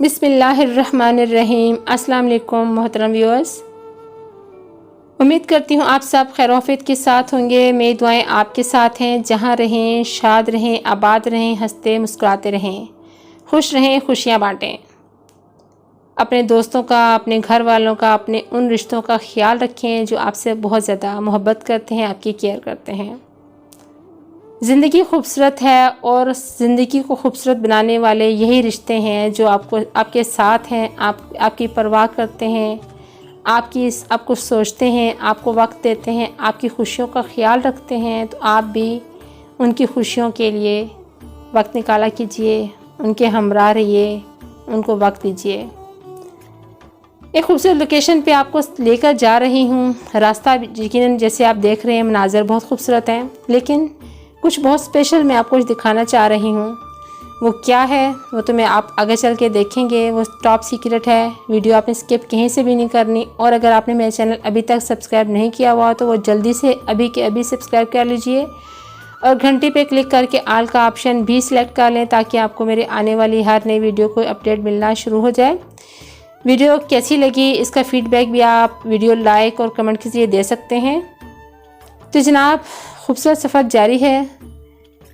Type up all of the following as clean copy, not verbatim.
बिस्मिल्लाहिर्रहमानिर्रहीम। अस्सलाम वालेकुम मोहतरम व्यूअर्स, उम्मीद करती हूँ आप सब खैर-ओ-आफ़ियत के साथ होंगे। मेरी दुआएं आपके साथ हैं। जहाँ रहें शाद रहें, आबाद रहें, हंसते मुस्कुराते रहें, खुश रहें, खुशियाँ बाँटें। अपने दोस्तों का, अपने घर वालों का, अपने उन रिश्तों का ख्याल रखें जो आपसे बहुत ज़्यादा मोहब्बत करते हैं, आपकी केयर करते हैं। ज़िंदगी खूबसूरत है और ज़िंदगी को खूबसूरत बनाने वाले यही रिश्ते हैं जो आपके साथ हैं, आपकी परवाह करते हैं, आपको सोचते हैं, आपको वक्त देते हैं, आपकी खुशियों का ख्याल रखते हैं। तो आप भी उनकी खुशियों के लिए वक्त निकाला कीजिए, उनके हमराह रहिए, उनको वक्त दीजिए। एक खूबसूरत लोकेशन पे आपको लेकर जा रही हूँ। रास्ता यकीनन जैसे आप देख रहे हैं मनाज़र बहुत खूबसूरत हैं, लेकिन कुछ बहुत स्पेशल मैं आपको दिखाना चाह रही हूँ। वो क्या है वो तो मैं आप आगे चल के देखेंगे। वो टॉप सीक्रेट है। वीडियो आपने स्किप कहीं से भी नहीं करनी। और अगर आपने मेरा चैनल अभी तक सब्सक्राइब नहीं किया हुआ तो वो जल्दी से अभी के अभी सब्सक्राइब कर लीजिए और घंटी पे क्लिक करके आल का ऑप्शन भी सिलेक्ट कर लें ताकि आपको मेरे आने वाली हर नई वीडियो को अपडेट मिलना शुरू हो जाए। वीडियो कैसी लगी इसका फ़ीडबैक भी आप वीडियो लाइक और कमेंट के ज़रिए दे सकते हैं। तो जनाब, खूबसूरत सफ़र जारी है।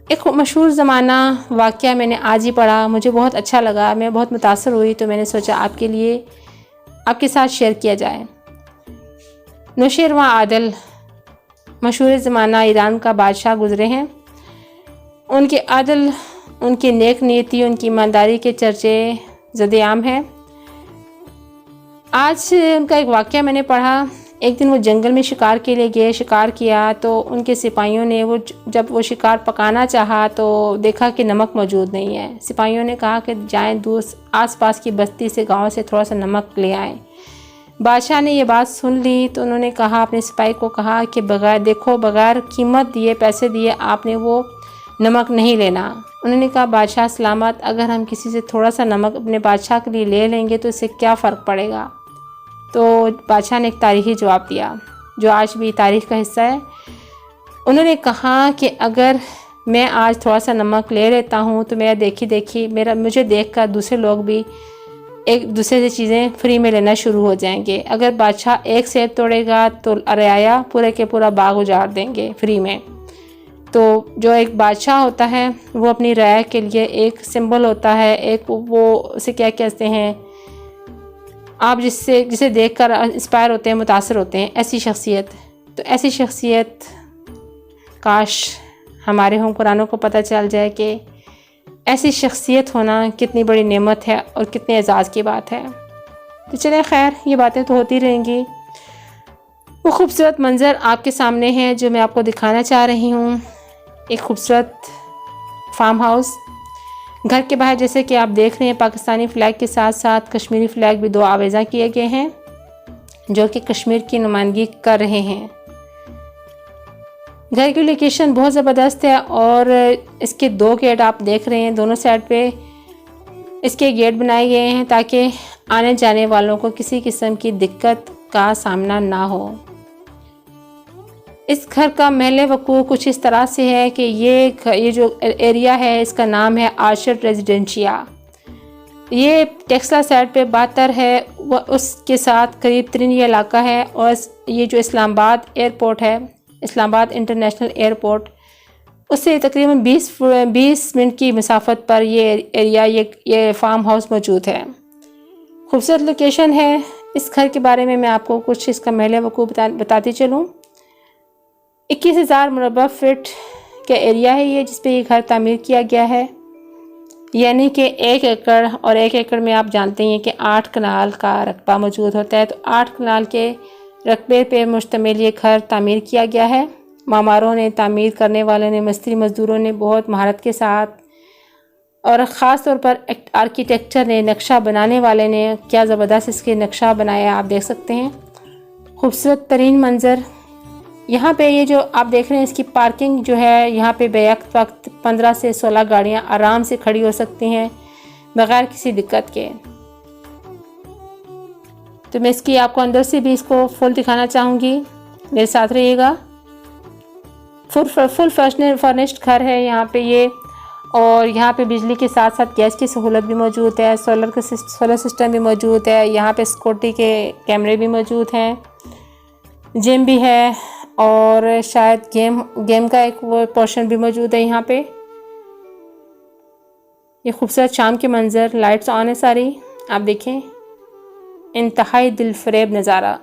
एक मशहूर ज़माना वाक़या मैंने आज ही पढ़ा, मुझे बहुत अच्छा लगा, मैं बहुत मुतासर हुई, तो मैंने सोचा आपके साथ शेयर किया जाए। नौशेरवां आदिल मशहूर ज़माना ईरान का बादशाह गुज़रे हैं। उनके आदिल, उनकी नेक नीयती, उनकी ईमानदारी के चर्चे ज़द-ए-आम हैं। आज उनका एक वाक़या मैंने पढ़ा। एक दिन वो जंगल में शिकार के लिए गए, शिकार किया तो उनके सिपाहियों ने जब वो शिकार पकाना चाहा तो देखा कि नमक मौजूद नहीं है। सिपाहियों ने कहा कि जाएं दूर आसपास की बस्ती से, गांव से थोड़ा सा नमक ले आएं। बादशाह ने ये बात सुन ली तो उन्होंने कहा, अपने सिपाही को कहा कि बग़ैर कीमत दिए, पैसे दिए आपने वो नमक नहीं लेना। उन्होंने कहा, बादशाह सलामत, अगर हम किसी से थोड़ा सा नमक अपने बादशाह के लिए ले लेंगे तो इससे क्या फ़र्क पड़ेगा। तो बादशाह ने एक तारीख़ी जवाब दिया जो आज भी तारीख़ का हिस्सा है। उन्होंने कहा कि अगर मैं आज थोड़ा सा नमक ले लेता हूँ तो मुझे देखकर दूसरे लोग भी एक दूसरे से चीज़ें फ्री में लेना शुरू हो जाएंगे। अगर बादशाह एक सेब तोड़ेगा तो रियाया पूरे के पूरा बाग उजाड़ देंगे फ्री में। तो जो एक बादशाह होता है वो अपनी रियाया के लिए एक सिंबल होता है, एक वो उसे क्या कहते हैं, आप जिसे देखकर इंस्पायर होते हैं, मुतासर होते हैं, ऐसी शख्सियत। तो ऐसी शख्सियत काश हमारे हों कुरानों को पता चल जाए कि ऐसी शख्सियत होना कितनी बड़ी नेमत है और कितने एजाज़ की बात है। तो चलें, खैर ये बातें तो होती रहेंगी। वो खूबसूरत मंज़र आपके सामने है जो मैं आपको दिखाना चाह रही हूँ। एक खूबसूरत फार्म हाउस। घर के बाहर जैसे कि आप देख रहे हैं पाकिस्तानी फ़्लैग के साथ साथ कश्मीरी फ़्लैग भी दो आवेज़ा किए गए हैं जो कि कश्मीर की नुमाइंदगी कर रहे हैं। घर की लोकेशन बहुत ज़बरदस्त है और इसके दो गेट आप देख रहे हैं, दोनों साइड पे इसके गेट बनाए गए हैं ताकि आने जाने वालों को किसी किस्म की दिक्कत का सामना ना हो। इस घर का महल वक़ूअ कुछ इस तरह से है कि ये जो एरिया है इसका नाम है आर्चर्ड रेजिडेंशिया। ये टेक्सला साइड पे 72 है, वह उसके साथ करीब तरीन ये इलाका है। और ये जो इस्लामाबाद एयरपोर्ट है, इस्लामाबाद इंटरनेशनल एयरपोर्ट, उससे तकरीबन 20 मिनट की मसाफत पर ये एरिया, ये फार्म हाउस मौजूद है। खूबसूरत लोकेशन है। इस घर के बारे में मैं आपको कुछ इसका महल वक़ूअ बताती चलूँ। 21,000 मुरबा फीट का एरिया है ये, जिस पे ये घर तामीर किया गया है। यानी कि 1 एकड़, और 1 एकड़ में आप जानते हैं कि 8 कनाल का रकबा मौजूद होता है। तो 8 कनाल के रकबे पे मुश्तमिल ये घर तामीर किया गया है। मामारों ने, तामीर करने वालों ने, मिस्त्री मज़दूरों ने बहुत महारत के साथ, और ख़ास तौर पर आर्किटेक्चर ने, नक्शा बनाने वाले ने क्या ज़बरदस्त इसके नक्शा बनाया, आप देख सकते हैं। खूबसूरत तरीन मंज़र। यहाँ पे ये जो आप देख रहे हैं इसकी पार्किंग जो है, यहाँ पे वक्त 15 से 16 गाड़ियाँ आराम से खड़ी हो सकती हैं बग़ैर किसी दिक्कत के। तो मैं इसकी आपको अंदर से भी इसको फुल दिखाना चाहूँगी, मेरे साथ रहिएगा। फुल फर्निश्ड घर है। यहाँ पे ये और यहाँ पे बिजली के साथ साथ गैस की सहूलत भी मौजूद है, सोलर सिस्टम भी मौजूद है। यहाँ पे सिक्योरिटी के कैमरे भी मौजूद हैं, जिम भी है और शायद गेम का एक वो पोर्शन भी मौजूद है यहाँ पे। ये खूबसूरत शाम के मंज़र, लाइट्स ऑन है सारी, आप देखें, इंतहाई दिलफरेब नज़ारा।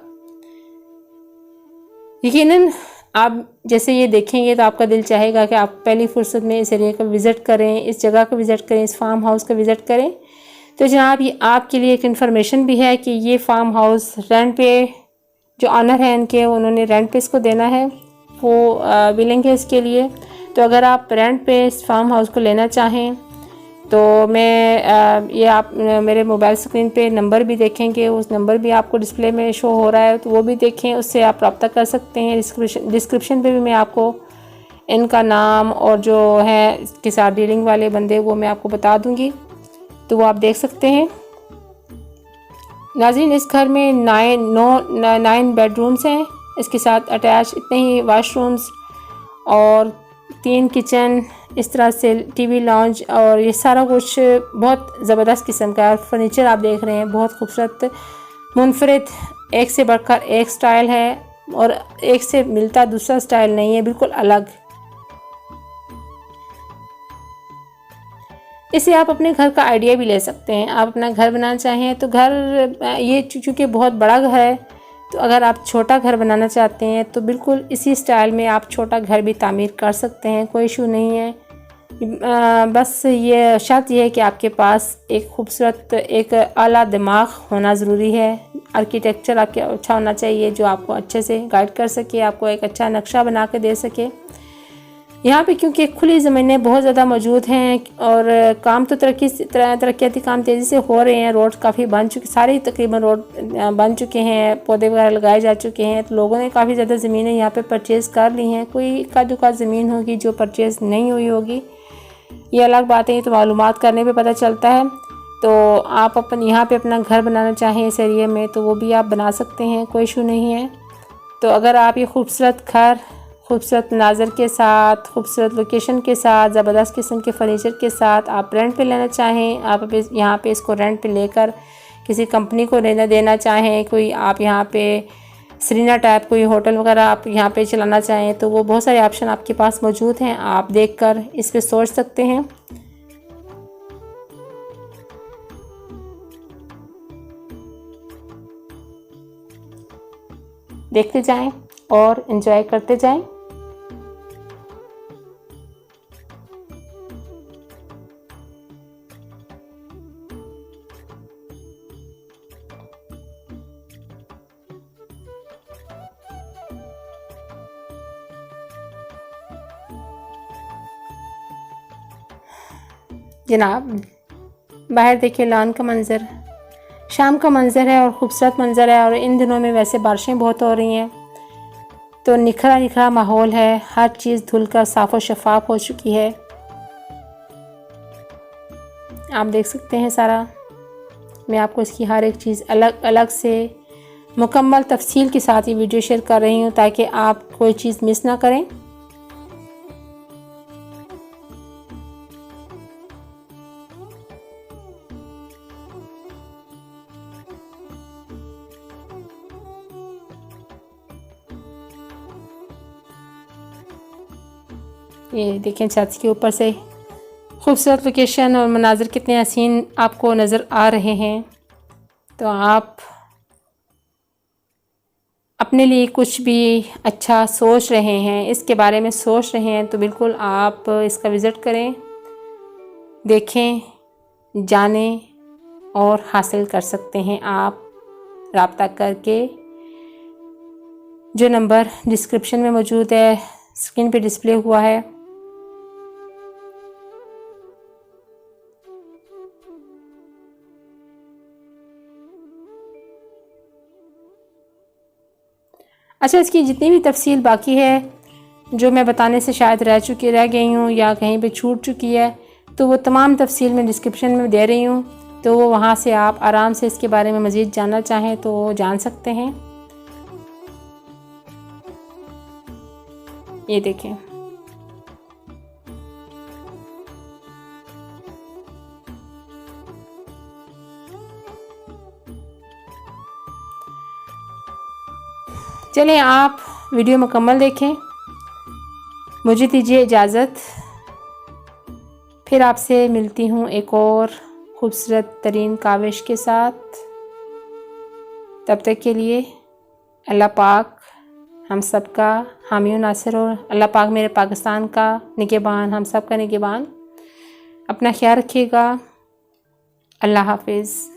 यकीनन आप जैसे ये देखेंगे तो आपका दिल चाहेगा कि आप पहली फुर्सत में इस एरिया को विज़िट करें, इस जगह को विज़िट करें, इस फार्म हाउस को विज़िट करें। तो जनाब ये आपके लिए एक इन्फॉर्मेशन भी है कि ये फार्म हाउस रेंट पे, जो ऑनर हैं इनके, उन्होंने रेंट पे इसको देना है, वो विलिंग है इसके लिए। तो अगर आप रेंट पे इस फार्म हाउस को लेना चाहें तो मैं ये आप मेरे मोबाइल स्क्रीन पे नंबर भी देखेंगे, उस नंबर भी आपको डिस्प्ले में शो हो रहा है, तो वो भी देखें, उससे आप रब्ता कर सकते हैं। डिस्क्रिप्शन पे भी मैं आपको इनका नाम और जो है इसके साथ डीलिंग वाले बंदे वो मैं आपको बता दूंगी, तो वो आप देख सकते हैं। नाज़रीन, इस घर में 9 बेडरूम्स हैं, इसके साथ अटैच इतने ही वाशरूम्स और 3 किचन, इस तरह से टीवी लॉन्च, और ये सारा कुछ बहुत ज़बरदस्त किस्म का है। और फर्नीचर आप देख रहे हैं बहुत खूबसूरत, मुनफरिद, एक से बढ़कर एक स्टाइल है और एक से मिलता दूसरा स्टाइल नहीं है, बिल्कुल अलग। इसे आप अपने घर का आइडिया भी ले सकते हैं। आप अपना घर बनाना चाहें तो घर, ये चूँकि बहुत बड़ा घर है, तो अगर आप छोटा घर बनाना चाहते हैं तो बिल्कुल इसी स्टाइल में आप छोटा घर भी तामीर कर सकते हैं, कोई इशू नहीं है। बस ये शर्त ये है कि आपके पास एक खूबसूरत, एक आला दिमाग होना ज़रूरी है। आर्किटेक्चर आपके अच्छा होना चाहिए जो आपको अच्छे से गाइड कर सके, आपको एक अच्छा नक्शा बना के दे सके। यहाँ पे क्योंकि खुली ज़मीनें बहुत ज़्यादा मौजूद हैं और काम तो तरक्याती काम तेज़ी से हो रहे हैं, रोड काफ़ी बन चुके, सारे तकरीबन रोड बन चुके हैं, पौधे वगैरह लगाए जा चुके हैं, तो लोगों ने काफ़ी ज़्यादा ज़मीनें यहाँ पे परचेज़ कर ली हैं। कोई इक्का दुक्का ज़मीन होगी जो परचेज़ नहीं हुई होगी, ये अलग बात है, ये तो मालूमात करने पे पता चलता है। तो आप यहाँ पे अपना घर बनाना चाहें इस एरिया में तो वो भी आप बना सकते हैं, कोई इशू नहीं है। तो अगर आप ये खूबसूरत घर, खूबसूरत नाज़र के साथ, खूबसूरत लोकेशन के साथ, ज़बरदस्त किस्म के फर्नीचर के साथ आप रेंट पे लेना चाहें, आप यहाँ पे इसको रेंट पे लेकर किसी कंपनी को देना चाहें, कोई आप यहाँ पे सरीना टाइप कोई होटल वगैरह आप यहाँ पे चलाना चाहें, तो वो बहुत सारे ऑप्शन आपके पास मौजूद हैं, आप देखकर इस पे सोच सकते हैं। देखते जाएं और एंजॉय करते जाएं। जनाब बाहर देखिए, लॉन का मंज़र, शाम का मंज़र है और ख़ूबसूरत मंज़र है। और इन दिनों में वैसे बारिशें बहुत हो रही हैं, तो निखरा निखरा माहौल है, हर चीज़ धुलकर साफ़ और शफाफ हो चुकी है, आप देख सकते हैं सारा। मैं आपको इसकी हर एक चीज़ अलग अलग से मुकम्मल तफसील के साथ ये वीडियो शेयर कर रही हूँ ताकि आप कोई चीज़ मिस ना करें। ये देखें छत के ऊपर से खूबसूरत लोकेशन और मनाज़र कितने हसीन आपको नज़र आ रहे हैं। तो आप अपने लिए कुछ भी अच्छा सोच रहे हैं, इसके बारे में सोच रहे हैं, तो बिल्कुल आप इसका विज़िट करें, देखें, जानें और हासिल कर सकते हैं आप रब्ता करके। जो नंबर डिस्क्रिप्शन में मौजूद है, स्क्रीन पे डिस्प्ले हुआ है, अच्छा, इसकी जितनी भी तफसील बाकी है जो मैं बताने से शायद रह गई हूँ या कहीं पे छूट चुकी है, तो वो तमाम तफसील मैं डिस्क्रिप्शन में दे रही हूँ, तो वो वहाँ से आप आराम से इसके बारे में मज़ीद जानना चाहें तो जान सकते हैं। ये देखें, चलें आप वीडियो मुकम्मल देखें। मुझे दीजिए इजाज़त, फिर आपसे मिलती हूँ एक और खूबसूरत तरीन काविश के साथ। तब तक के लिए अल्लाह पाक हम सब का हामी और नासिर हो। अल्लाह पाक मेरे पाकिस्तान का निगहबान, हम सब का निगहबान। अपना ख्याल रखिएगा। अल्लाह हाफिज़।